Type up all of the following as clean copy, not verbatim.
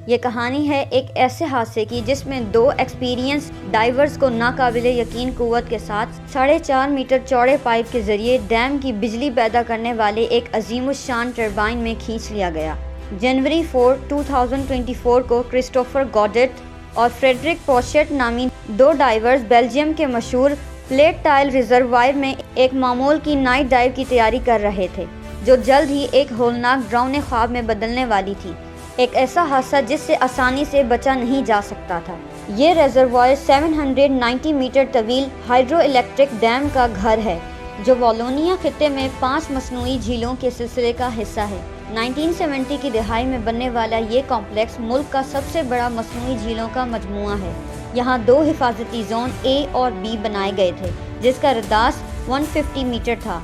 یہ کہانی ہے ایک ایسے حادثے کی جس میں دو ایکسپیرینس ڈائیورز کو ناقابل یقین قوت کے ساتھ 4.5 میٹر چوڑے پائپ کے ذریعے ڈیم کی بجلی پیدا کرنے والے ایک عظیم الشان ٹربائن میں کھینچ لیا گیا۔ جنوری 4، 2024 کو کرسٹوفر گوڈٹ اور فریڈرک پوشٹ نامی دو ڈائیورز بیلجیم کے مشہور پلیٹ ٹائل ریزروائر میں ایک معمول کی نائٹ ڈائیو کی تیاری کر رہے تھے، جو جلد ہی ایک ہولناک ڈراؤنے خواب میں بدلنے والی تھی، ایک ایسا حادثہ جس سے آسانی سے بچا نہیں جا سکتا تھا۔ یہ ریزروائر 790 میٹر طویل ہائیڈرو الیکٹرک ڈیم کا گھر ہے، جو والونیا خطے میں 5 مصنوعی جھیلوں کے سلسلے کا حصہ ہے۔ 1970 کی دہائی میں بننے والا یہ کمپلیکس ملک کا سب سے بڑا مصنوعی جھیلوں کا مجموعہ ہے۔ یہاں 2 حفاظتی زون A اور B بنائے گئے تھے، جس کا رداس 150 میٹر تھا۔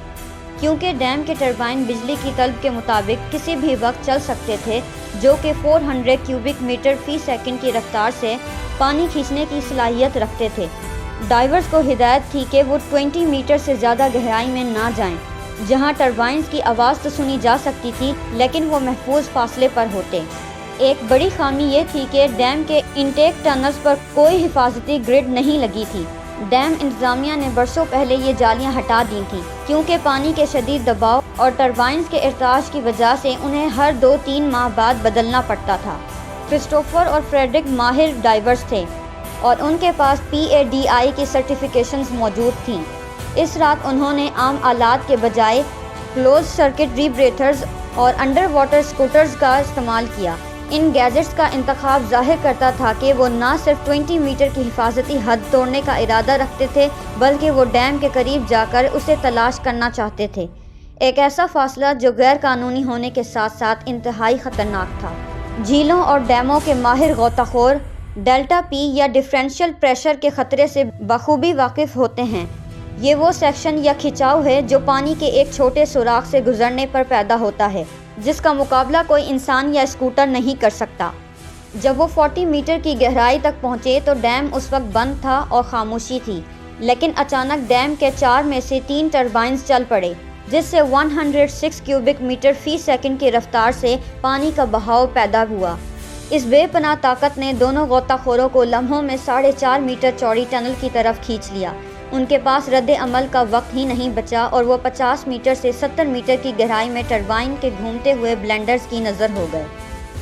کیونکہ ڈیم کے ٹربائن بجلی کی طلب کے مطابق کسی بھی وقت چل سکتے تھے، جو کہ 400 کیوبک میٹر فی سیکنڈ کی رفتار سے پانی کھینچنے کی صلاحیت رکھتے تھے، ڈائیورز کو ہدایت تھی کہ وہ 20 میٹر سے زیادہ گہرائی میں نہ جائیں، جہاں ٹربائنز کی آواز تو سنی جا سکتی تھی لیکن وہ محفوظ فاصلے پر ہوتے۔ ایک بڑی خامی یہ تھی کہ ڈیم کے انٹیک ٹنلز پر کوئی حفاظتی گرڈ نہیں لگی تھی۔ ڈیم انتظامیہ نے برسوں پہلے یہ جالیاں ہٹا دی تھیں، کیونکہ پانی کے شدید دباؤ اور ٹربائنز کے ارتعاش کی وجہ سے انہیں ہر 2-3 ماہ بعد بدلنا پڑتا تھا۔ کرسٹوفر اور فریڈرک ماہر ڈائیورز تھے اور ان کے پاس PADI کی سرٹیفکیشنز موجود تھیں۔ اس رات انہوں نے عام آلات کے بجائے کلوز سرکٹ ریبریتھرز اور انڈر واٹر سکوٹرز کا استعمال کیا۔ ان گیجٹس کا انتخاب ظاہر کرتا تھا کہ وہ نہ صرف 20 میٹر کی حفاظتی حد توڑنے کا ارادہ رکھتے تھے، بلکہ وہ ڈیم کے قریب جا کر اسے تلاش کرنا چاہتے تھے، ایک ایسا فاصلہ جو غیر قانونی ہونے کے ساتھ ساتھ انتہائی خطرناک تھا۔ جھیلوں اور ڈیموں کے ماہر غوطہ خور ڈیلٹا P یا ڈفرینشیل پریشر کے خطرے سے بخوبی واقف ہوتے ہیں۔ یہ وہ سیکشن یا کھچاؤ ہے جو پانی کے ایک چھوٹے سوراخ سے گزرنے پر پیدا ہوتا ہے، جس کا مقابلہ کوئی انسان یا اسکوٹر نہیں کر سکتا۔ جب وہ 40 میٹر کی گہرائی تک پہنچے تو ڈیم اس وقت بند تھا اور خاموشی تھی، لیکن اچانک ڈیم کے 4 میں سے 3 ٹربائنز چل پڑے، جس سے 106 کیوبک میٹر فی سیکنڈ کی رفتار سے پانی کا بہاؤ پیدا ہوا۔ اس بے پناہ طاقت نے دونوں غوطہ خوروں کو لمحوں میں 4.5 میٹر چوڑی ٹنل کی طرف کھینچ لیا۔ ان کے پاس رد عمل کا وقت ہی نہیں بچا اور وہ 50 میٹر سے 70 میٹر کی گہرائی میں ٹربائن کے گھومتے ہوئے بلینڈرز کی نظر ہو گئے۔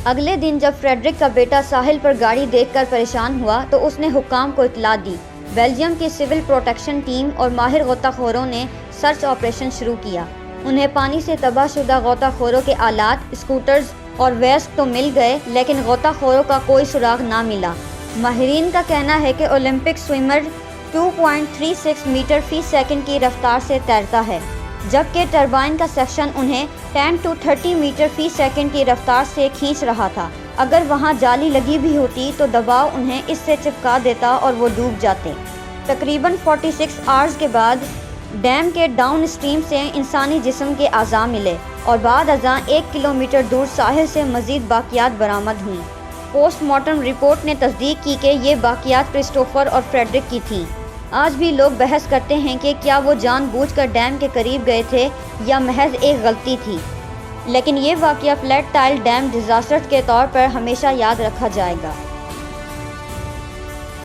اگلے دن جب فریڈرک کا بیٹا ساحل پر گاڑی دیکھ کر پریشان ہوا تو اس نے حکام کو اطلاع دی۔ بیلجیم کی سول پروٹیکشن ٹیم اور ماہر غوطہ خوروں نے سرچ آپریشن شروع کیا۔ انہیں پانی سے تباہ شدہ غوطہ خوروں کے آلات، اسکوٹرز اور ویسٹ تو مل گئے، لیکن غوطہ خوروں کا کوئی سراغ نہ ملا۔ ماہرین کا کہنا ہے کہ اولمپک سوئمر 2.36 میٹر فی سیکنڈ کی رفتار سے تیرتا ہے، جبکہ ٹربائن کا سیکشن انہیں 10 to 30 میٹر فی سیکنڈ کی رفتار سے کھینچ رہا تھا۔ اگر وہاں جالی لگی بھی ہوتی تو دباؤ انہیں اس سے چپکا دیتا اور وہ ڈوب جاتے۔ تقریباً 46 آورز کے بعد ڈیم کے ڈاؤن اسٹریم سے انسانی جسم کے اعضاء ملے اور بعد ازاں 1 کلومیٹر دور ساحل سے مزید باقیات برآمد ہوئیں۔ پوسٹ مارٹم رپورٹ نے تصدیق کی کہ یہ باقیات کرسٹوفر اور فریڈرک کی تھیں۔ آج بھی لوگ بحث کرتے ہیں کہ کیا وہ جان بوجھ کر ڈیم کے قریب گئے تھے یا محض ایک غلطی تھی، لیکن یہ واقعہ فلیٹ ٹائل ڈیم ڈیزاسٹر کے طور پر ہمیشہ یاد رکھا جائے گا۔